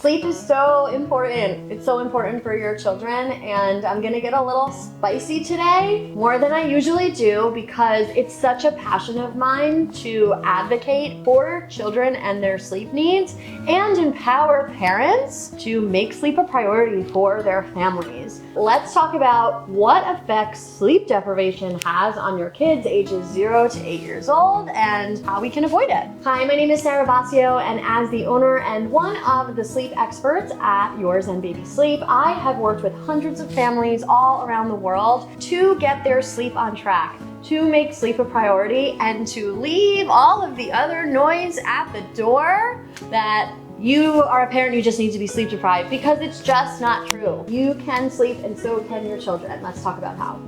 Sleep is so important. It's so important for your children, and I'm gonna get a little spicy today, more than I usually do, because it's such a passion of mine to advocate for children and their sleep needs and empower parents to make sleep a priority for their families. Let's talk about what effects sleep deprivation has on your kids ages 0 to 8 years old and how we can avoid it. Hi, my name is Sarah Basio, and as the owner and one of the sleep experts at Yours and Baby Sleep, I have worked with hundreds of families all around the world to get their sleep on track, to make sleep a priority, and to leave all of the other noise at the door that you are a parent, you just need to be sleep deprived, because it's just not true. You can sleep and so can your children. Let's talk about how.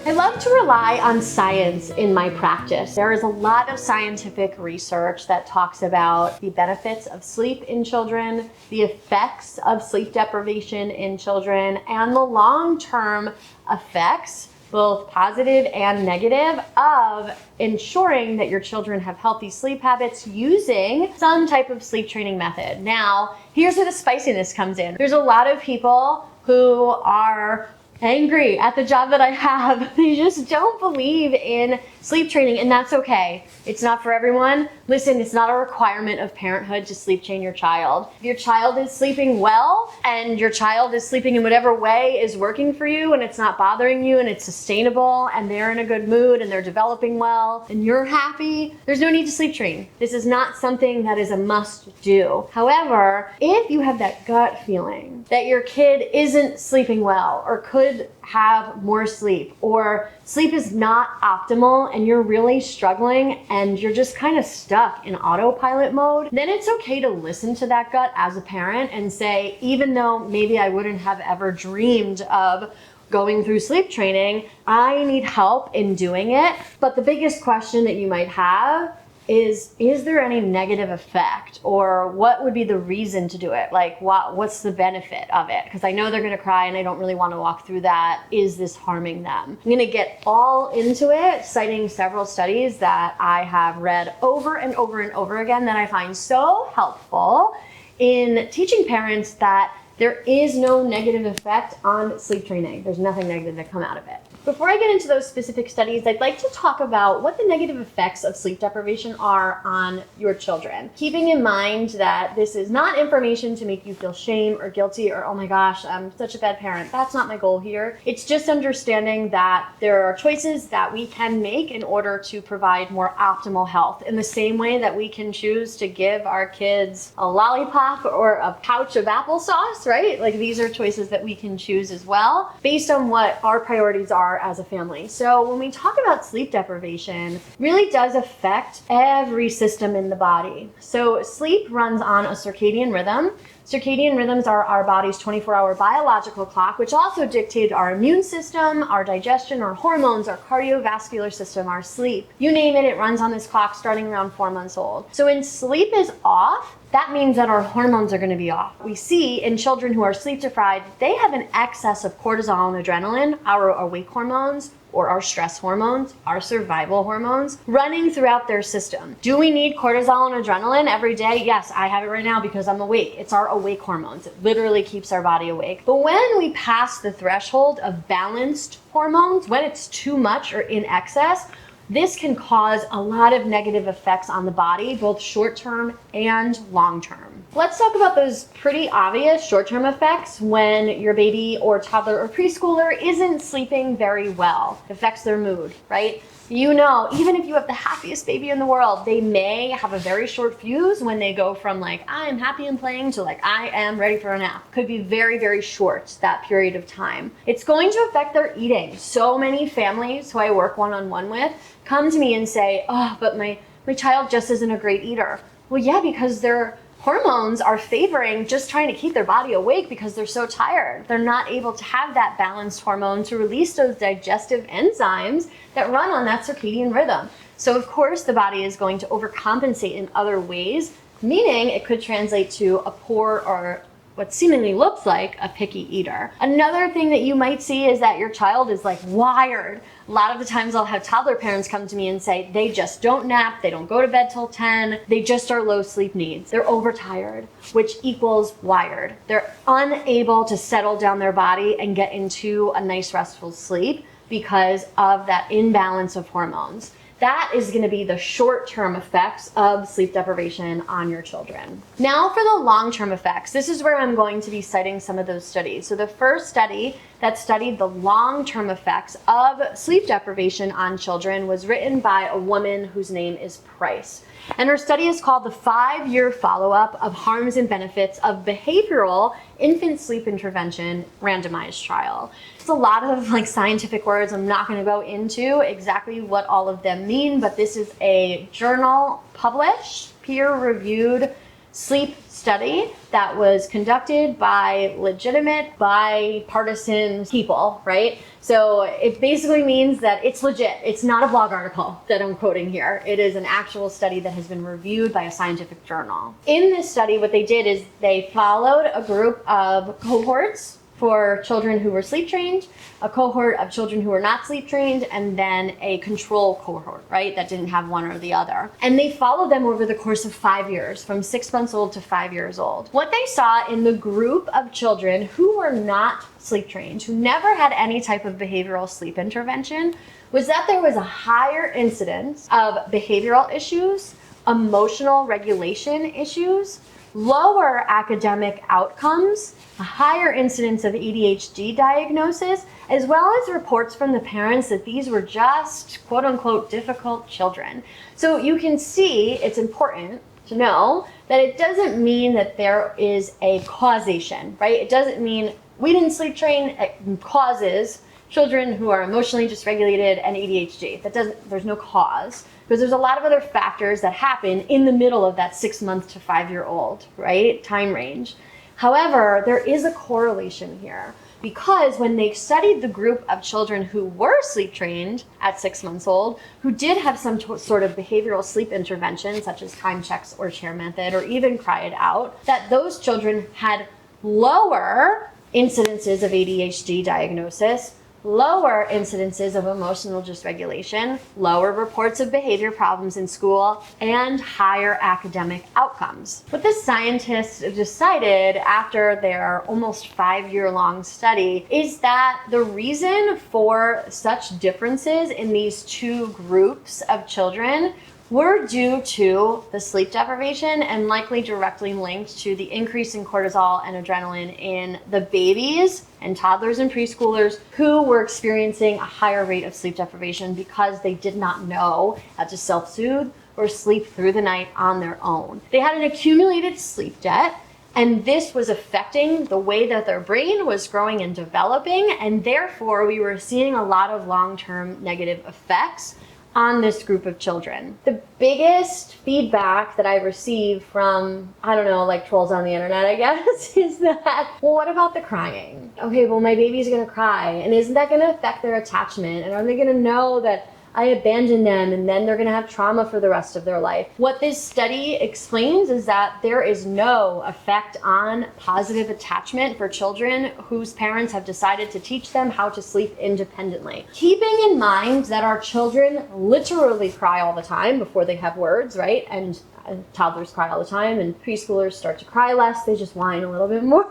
I love to rely on science in my practice. There is a lot of scientific research that talks about the benefits of sleep in children, the effects of sleep deprivation in children, and the long-term effects, both positive and negative, of ensuring that your children have healthy sleep habits using some type of sleep training method. Now, here's where the spiciness comes in. There's a lot of people who are angry at the job that I have. They just don't believe in sleep training, and that's okay. It's not for everyone. Listen, it's not a requirement of parenthood to sleep train your child. If your child is sleeping well and your child is sleeping in whatever way is working for you and it's not bothering you and it's sustainable and they're in a good mood and they're developing well and you're happy, there's no need to sleep train. This is not something that is a must do. However, if you have that gut feeling that your kid isn't sleeping well or could have more sleep, or sleep is not optimal and you're really struggling and you're just kind of stuck in autopilot mode, then it's okay to listen to that gut as a parent and say, even though maybe I wouldn't have ever dreamed of going through sleep training, I need help in doing it. But the biggest question that you might have is there any negative effect, or what would be the reason to do it? Like, what's the benefit of it? Because I know they're going to cry and I don't really want to walk through that. Is this harming them? I'm going to get all into it, citing several studies that I have read over and over and over again that I find so helpful in teaching parents that there is no negative effect on sleep training. There's nothing negative that come out of it. Before I get into those specific studies, I'd like to talk about what the negative effects of sleep deprivation are on your children. Keeping in mind that this is not information to make you feel shame or guilty or, oh my gosh, I'm such a bad parent. That's not my goal here. It's just understanding that there are choices that we can make in order to provide more optimal health. In the same way that we can choose to give our kids a lollipop or a pouch of applesauce, right? Like, these are choices that we can choose as well based on what our priorities are as a family. So when we talk about sleep deprivation, it really does affect every system in the body. So sleep runs on a circadian rhythm. Circadian rhythms are our body's 24-hour biological clock, which also dictate our immune system, our digestion, our hormones, our cardiovascular system, our sleep. You name it, it runs on this clock starting around 4 months old. So when sleep is off, that means that our hormones are going to be off. We see in children who are sleep deprived, they have an excess of cortisol and adrenaline, our awake hormones, or our stress hormones, our survival hormones, running throughout their system. Do we need cortisol and adrenaline every day? Yes, I have it right now because I'm awake. It's our awake hormones. It literally keeps our body awake. But when we pass the threshold of balanced hormones, when it's too much or in excess, this can cause a lot of negative effects on the body, both short-term and long-term. Let's talk about those pretty obvious short-term effects when your baby or toddler or preschooler isn't sleeping very well. It affects their mood, right? You know, even if you have the happiest baby in the world, they may have a very short fuse when they go from like, I'm happy and playing to like, I am ready for a nap. Could be very, very short, that period of time. It's going to affect their eating. So many families who I work one-on-one with come to me and say, oh, but my child just isn't a great eater. Well, yeah, because their hormones are favoring just trying to keep their body awake because they're so tired. They're not able to have that balanced hormone to release those digestive enzymes that run on that circadian rhythm. So of course the body is going to overcompensate in other ways, meaning it could translate to a poor or what seemingly looks like a picky eater. Another thing that you might see is that your child is like wired. A lot of the times I'll have toddler parents come to me and say they just don't nap, they don't go to bed till 10, they just are low sleep needs. They're overtired, which equals wired. They're unable to settle down their body and get into a nice restful sleep because of that imbalance of hormones. That is going to be the short-term effects of sleep deprivation on your children. Now for the long-term effects. This is where I'm going to be citing some of those studies. So the first study that studied the long-term effects of sleep deprivation on children was written by a woman whose name is Price. And her study is called the 5-year follow-up of harms and benefits of behavioral infant sleep intervention randomized trial. It's a lot of scientific words. I'm not going to go into exactly what all of them mean, but this is a journal published, peer-reviewed sleep study that was conducted by legitimate, bipartisan people, right? So it basically means that it's legit. It's not a blog article that I'm quoting here. It is an actual study that has been reviewed by a scientific journal. In this study, what they did is they followed a group of cohorts for children who were sleep trained, a cohort of children who were not sleep trained, and then a control cohort, right, that didn't have one or the other. And they followed them over the course of 5 years, from 6 months old to 5 years old. What they saw in the group of children who were not sleep trained, who never had any type of behavioral sleep intervention, was that there was a higher incidence of behavioral issues, emotional regulation issues, lower academic outcomes, a higher incidence of ADHD diagnosis, as well as reports from the parents that these were just quote unquote difficult children. So you can see it's important to know that it doesn't mean that there is a causation, right? It doesn't mean we didn't sleep train, it causes children who are emotionally dysregulated and ADHD. There's no cause. Because there's a lot of other factors that happen in the middle of that 6 month to 5 year old, right, time range. However, there is a correlation here because when they studied the group of children who were sleep trained at 6 months old, who did have some sort of behavioral sleep intervention, such as time checks or chair method, or even cry it out, that those children had lower incidences of ADHD diagnosis, lower incidences of emotional dysregulation, lower reports of behavior problems in school, and higher academic outcomes. What the scientists decided after their almost 5-year-long study is that the reason for such differences in these two groups of children were due to the sleep deprivation and likely directly linked to the increase in cortisol and adrenaline in the babies and toddlers and preschoolers who were experiencing a higher rate of sleep deprivation because they did not know how to self-soothe or sleep through the night on their own. They had an accumulated sleep debt, and this was affecting the way that their brain was growing and developing, and therefore we were seeing a lot of long-term negative effects on this group of children. The biggest feedback that I receive from, trolls on the internet, I guess, is that, well, what about the crying? Okay, well, my baby's gonna cry, and isn't that gonna affect their attachment? And are they gonna know that I abandoned them and then they're gonna have trauma for the rest of their life? What this study explains is that there is no effect on positive attachment for children whose parents have decided to teach them how to sleep independently. Keeping in mind that our children literally cry all the time before they have words, right? And toddlers cry all the time, and preschoolers start to cry less, they just whine a little bit more.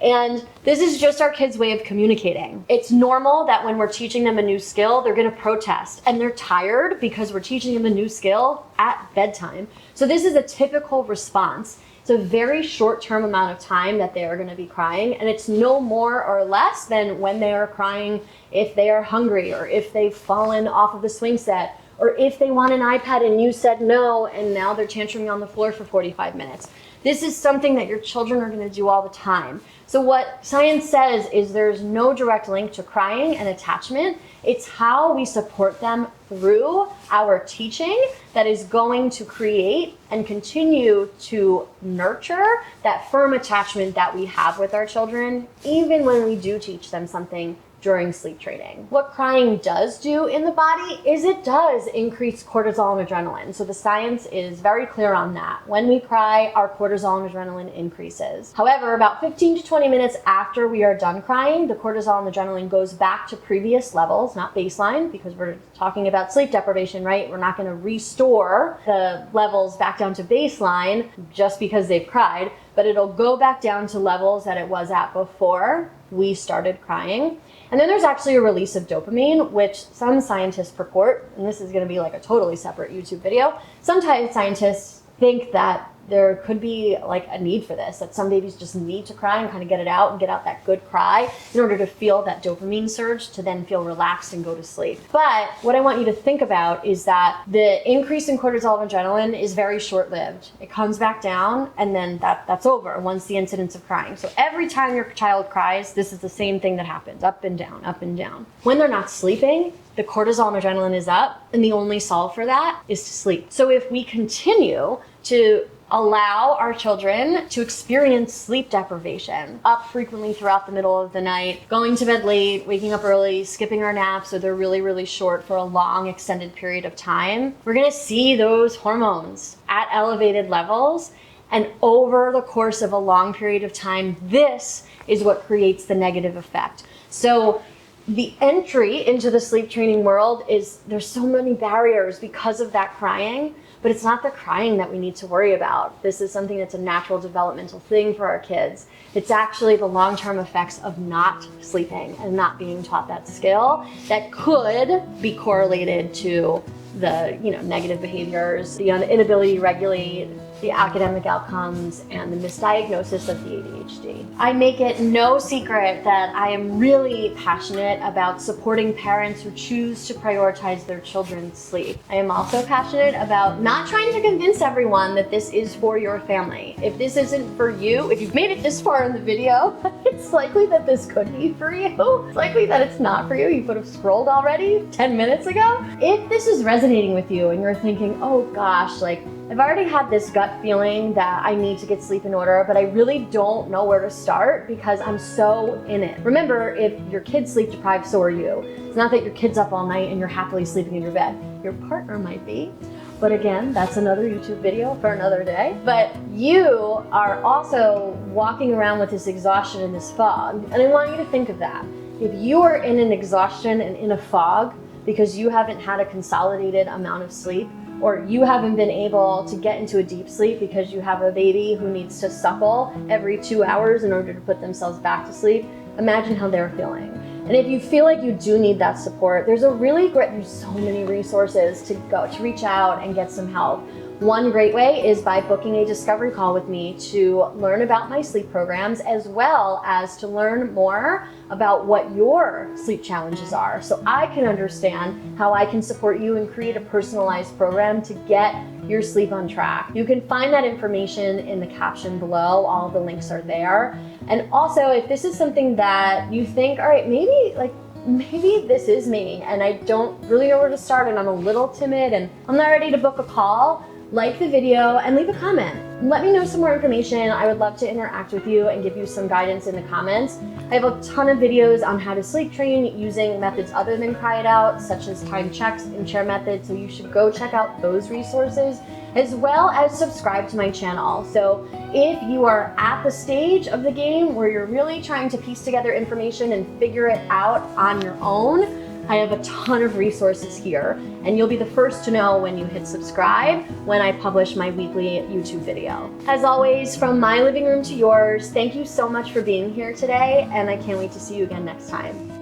And this is just our kids' way of communicating. It's normal that when we're teaching them a new skill, they're gonna protest, and they're tired because we're teaching them a new skill at bedtime. So this is a typical response. It's a very short-term amount of time that they are gonna be crying, and it's no more or less than when they are crying if they are hungry, or if they've fallen off of the swing set, or if they want an iPad and you said no and now they're tantruming on the floor for 45 minutes. This is something that your children are going to do all the time. So what science says is there's no direct link to crying and attachment. It's how we support them through our teaching that is going to create and continue to nurture that firm attachment that we have with our children, even when we do teach them something during sleep training. What crying does do in the body is it does increase cortisol and adrenaline. So the science is very clear on that. When we cry, our cortisol and adrenaline increases. However, about 15 to 20 minutes after we are done crying, the cortisol and adrenaline goes back to previous levels, not baseline, because we're talking about sleep deprivation, right? We're not going to restore the levels back down to baseline just because they've cried, but it'll go back down to levels that it was at before we started crying. And then there's actually a release of dopamine, which some scientists purport, and this is going to be like a totally separate YouTube video. Sometimes scientists think that there could be like a need for this, that some babies just need to cry and kind of get it out and get out that good cry in order to feel that dopamine surge to then feel relaxed and go to sleep. But what I want you to think about is that the increase in cortisol and adrenaline is very short-lived. It comes back down and then that's over once the incidence of crying. So every time your child cries, this is the same thing that happens, up and down, up and down. When they're not sleeping, the cortisol and adrenaline is up, and the only solve for that is to sleep. So if we continue to allow our children to experience sleep deprivation, up frequently throughout the middle of the night, going to bed late, waking up early, skipping our naps so they're really, really short for a long extended period of time, we're gonna see those hormones at elevated levels. And over the course of a long period of time, this is what creates the negative effect. So the entry into the sleep training world is, there's so many barriers because of that crying, but it's not the crying that we need to worry about. This is something that's a natural developmental thing for our kids. It's actually the long-term effects of not sleeping and not being taught that skill that could be correlated to the negative behaviors, the inability to regulate, the academic outcomes, and the misdiagnosis of the ADHD. I make it no secret that I am really passionate about supporting parents who choose to prioritize their children's sleep. I am also passionate about not trying to convince everyone that this is for your family. If this isn't for you, if you've made it this far in the video, it's likely that this could be for you. It's likely that it's not for you. You could have scrolled already 10 minutes ago. If this is resonating with you and you're thinking, oh gosh, like, I've already had this gut feeling that I need to get sleep in order, but I really don't know where to start because I'm so in it. Remember, if your kid's sleep deprived, so are you. It's not that your kid's up all night and you're happily sleeping in your bed. Your partner might be, but again, that's another YouTube video for another day. But you are also walking around with this exhaustion and this fog, and I want you to think of that. If you are in an exhaustion and in a fog because you haven't had a consolidated amount of sleep, or you haven't been able to get into a deep sleep because you have a baby who needs to suckle every 2 hours in order to put themselves back to sleep, imagine how they're feeling. And if you feel like you do need that support, there's so many resources to reach out and get some help. One great way is by booking a discovery call with me to learn about my sleep programs, as well as to learn more about what your sleep challenges are, so I can understand how I can support you and create a personalized program to get your sleep on track. You can find that information in the caption below. All the links are there. And also, if this is something that you think, all right, maybe this is me and I don't really know where to start and I'm a little timid and I'm not ready to book a call, like the video and leave a comment. Let me know some more information. I would love to interact with you and give you some guidance in the comments. I have a ton of videos on how to sleep train using methods other than Cry It Out, such as time checks and chair methods, so you should go check out those resources, as well as subscribe to my channel. So if you are at the stage of the game where you're really trying to piece together information and figure it out on your own, I have a ton of resources here, and you'll be the first to know when you hit subscribe when I publish my weekly YouTube video. As always, from my living room to yours, thank you so much for being here today, and I can't wait to see you again next time.